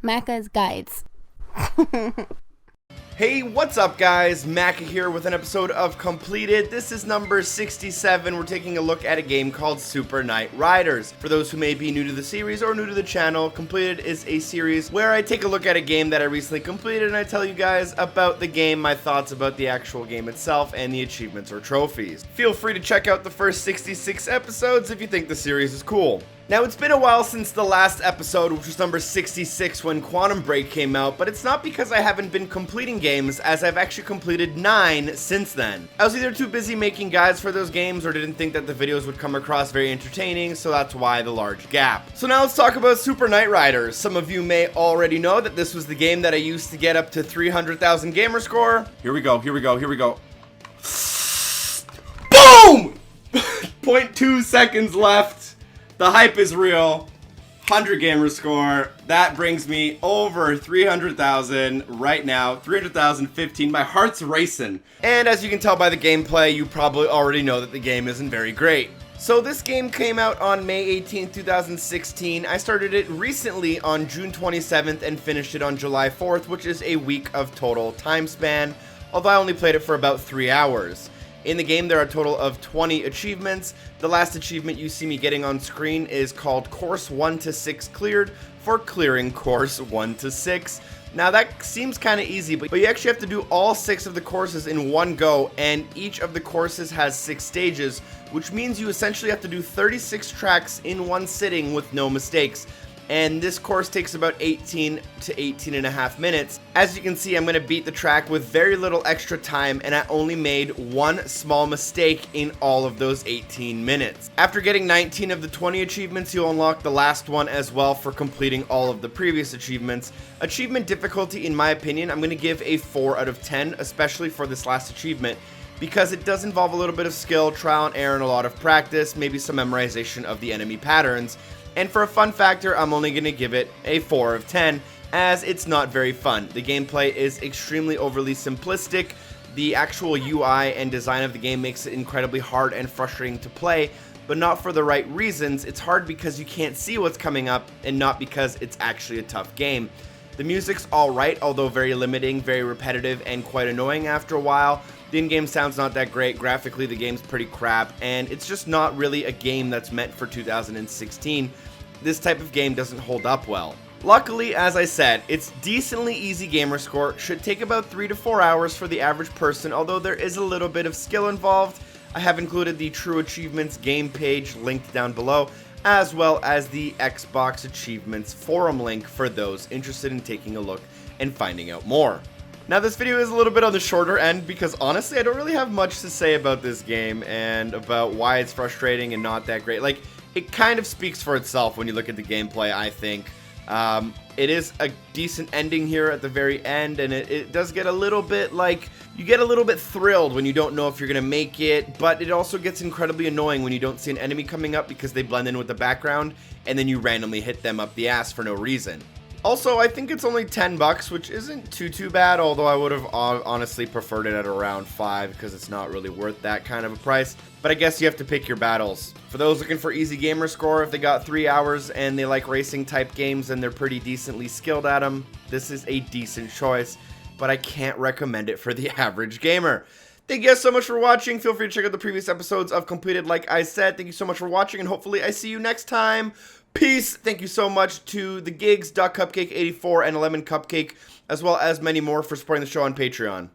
Macca's Guides. Hey, what's up guys? Macca here with an episode of Completed. This is number 67. We're taking a look at a game called Super Knight Riders. For those who may be new to the series or new to the channel, Completed is a series where I take a look at a game that I recently completed and I tell you guys about the game, my thoughts about the actual game itself, and the achievements or trophies. Feel free to check out the first 66 episodes if you think the series is cool. Now, it's been a while since the last episode, which was number 66 when Quantum Break came out, but it's not because I haven't been completing games, as I've actually completed 9 since then. I was either too busy making guides for those games or didn't think that the videos would come across very entertaining, so that's why the large gap. So now let's talk about Super Knight Riders. Some of you may already know that this was the game that I used to get up to 300,000 GamerScore. Here we go. Boom! 0.2 seconds left. The hype is real. 100 GamerScore. That brings me over 300,000 right now. 300,015. My heart's racing. And as you can tell by the gameplay, you probably already know that the game isn't very great. So this game came out on May 18, 2016. I started it recently on June 27th and finished it on July 4th, which is a week of total time span, although I only played it for about 3 hours. In the game, there are a total of 20 achievements. The last achievement you see me getting on screen is called Course 1 to 6 Cleared for clearing Course 1 to 6. Now that seems kind of easy, but you actually have to do all 6 of the courses in one go, and each of the courses has 6 stages, which means you essentially have to do 36 tracks in one sitting with no mistakes. And this course takes about 18 to 18 and a half minutes. As you can see, I'm going to beat the track with very little extra time, and I only made one small mistake in all of those 18 minutes. After getting 19 of the 20 achievements, you'll unlock the last one as well for completing all of the previous achievements. Achievement difficulty, in my opinion, I'm going to give a 4 out of 10, especially for this last achievement, because it does involve a little bit of skill, trial and error, and a lot of practice, maybe some memorization of the enemy patterns. And for a fun factor, I'm only going to give it a 4 of 10, as it's not very fun. The gameplay is extremely overly simplistic. The actual UI and design of the game makes it incredibly hard and frustrating to play, but not for the right reasons. It's hard because you can't see what's coming up, and not because it's actually a tough game. The music's alright, although very limiting, very repetitive, and quite annoying after a while. The in-game sound's not that great, graphically the game's pretty crap, and it's just not really a game that's meant for 2016. This type of game doesn't hold up well. Luckily, as I said, it's decently easy GamerScore, should take about 3 to 4 hours for the average person, although there is a little bit of skill involved. I have included the True Achievements game page linked down below, as well as the Xbox Achievements forum link for those interested in taking a look and finding out more. Now this video is a little bit on the shorter end because honestly I don't really have much to say about this game and about why it's frustrating and not that great. Like, it kind of speaks for itself when you look at the gameplay, I think. It is a decent ending here at the very end, and it does get a little bit like, you get a little bit thrilled when you don't know if you're gonna make it, but it also gets incredibly annoying when you don't see an enemy coming up because they blend in with the background and then you randomly hit them up the ass for no reason. Also, I think it's only $10, which isn't too bad, although I would have honestly preferred it at around 5 because it's not really worth that kind of a price. But I guess you have to pick your battles. For those looking for easy GamerScore, if they got 3 hours and they like racing type games and they're pretty decently skilled at them, this is a decent choice, but I can't recommend it for the average gamer. Thank you guys so much for watching. Feel free to check out the previous episodes of Completed like I said. Thank you so much for watching, and hopefully I see you next time. Peace. Thank you so much to the Gigs, Duck Cupcake 84, and Lemon Cupcake, as well as many more for supporting the show on Patreon.